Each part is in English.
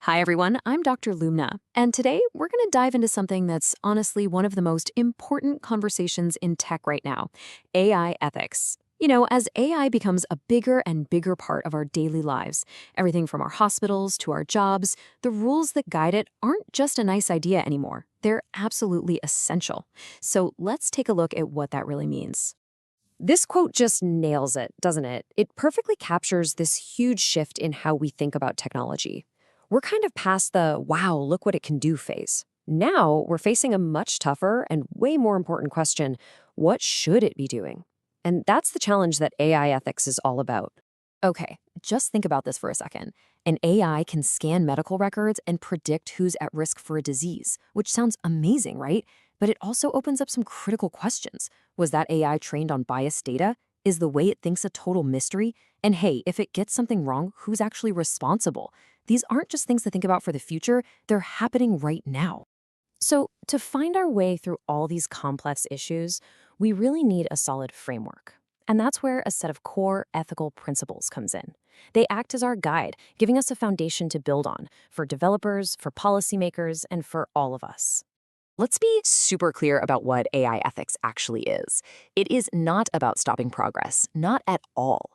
Hi everyone, I'm Dr. Lubna, and today we're going to dive into something that's honestly one of the most important conversations in tech right now: AI ethics. As AI becomes a bigger and bigger part of our daily lives, everything from our hospitals to our jobs, the rules that guide it aren't just a nice idea anymore. They're absolutely essential. So let's take a look at what that really means. This quote just nails it, doesn't it? It perfectly captures this huge shift in how we think about technology. We're kind of past the wow, look what it can do phase. Now we're facing a much tougher and way more important question: what should it be doing? And that's the challenge that AI ethics is all about. Okay, just think about this for a second. An AI can scan medical records and predict who's at risk for a disease, which sounds amazing, right? But it also opens up some critical questions. Was that AI trained on biased data? Is the way it thinks a total mystery? And hey, if it gets something wrong, who's actually responsible? These aren't just things to think about for the future, they're happening right now. So, to find our way through all these complex issues, we really need a solid framework. And that's where a set of core ethical principles comes in. They act as our guide, giving us a foundation to build on for developers, for policymakers, and for all of us. Let's be super clear about what AI ethics actually is. It is not about stopping progress, not at all.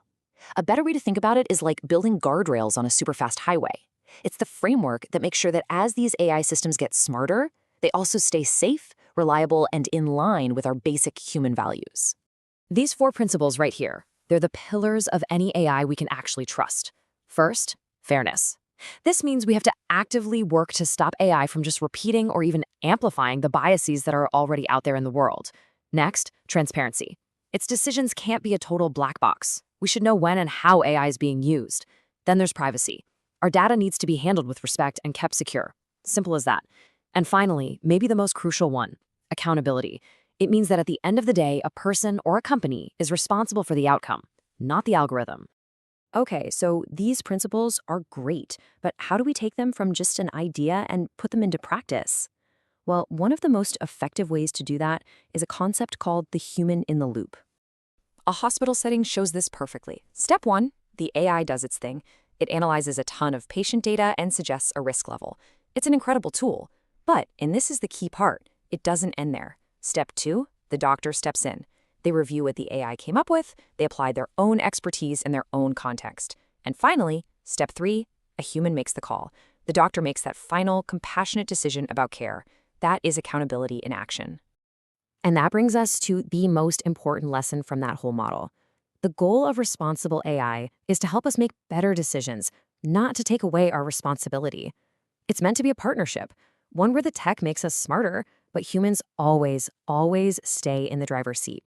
A better way to think about it is like building guardrails on a super fast highway. It's the framework that makes sure that as these AI systems get smarter, they also stay safe, reliable, and in line with our basic human values. These four principles right here, they're the pillars of any AI we can actually trust. First, fairness. This means we have to actively work to stop AI from just repeating or even amplifying the biases that are already out there in the world. Next, transparency. Its decisions can't be a total black box. We should know when and how AI is being used. Then there's privacy. Our data needs to be handled with respect and kept secure. Simple as that. And finally, maybe the most crucial one, accountability. It means that at the end of the day, a person or a company is responsible for the outcome, not the algorithm. Okay, so these principles are great, but how do we take them from just an idea and put them into practice? Well, one of the most effective ways to do that is a concept called the human in the loop. A hospital setting shows this perfectly. Step one, the AI does its thing. It analyzes a ton of patient data and suggests a risk level. It's an incredible tool. But, and this is the key part, it doesn't end there. Step two, the doctor steps in. They review what the AI came up with, they apply their own expertise in their own context. And finally, step three, a human makes the call. The doctor makes that final, compassionate decision about care. That is accountability in action. And that brings us to the most important lesson from that whole model. The goal of responsible AI is to help us make better decisions, not to take away our responsibility. It's meant to be a partnership, one where the tech makes us smarter, but humans always stay in the driver's seat.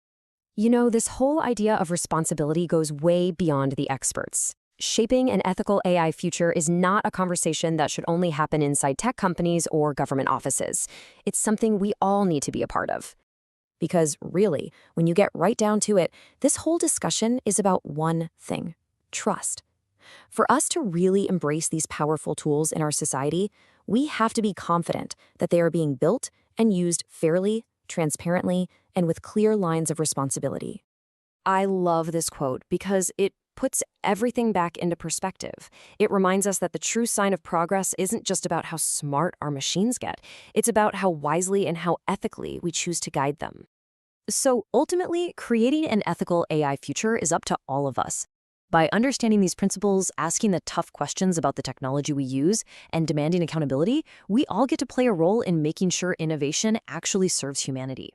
This whole idea of responsibility goes way beyond the experts. Shaping an ethical AI future is not a conversation that should only happen inside tech companies or government offices. It's something we all need to be a part of. Because really, when you get right down to it, this whole discussion is about one thing: trust. For us to really embrace these powerful tools in our society, we have to be confident that they are being built and used fairly, transparently, and with clear lines of responsibility. I love this quote because it puts everything back into perspective. It reminds us that the true sign of progress isn't just about how smart our machines get. It's about how wisely and how ethically we choose to guide them. So ultimately, creating an ethical AI future is up to all of us. By understanding these principles, asking the tough questions about the technology we use, and demanding accountability, we all get to play a role in making sure innovation actually serves humanity.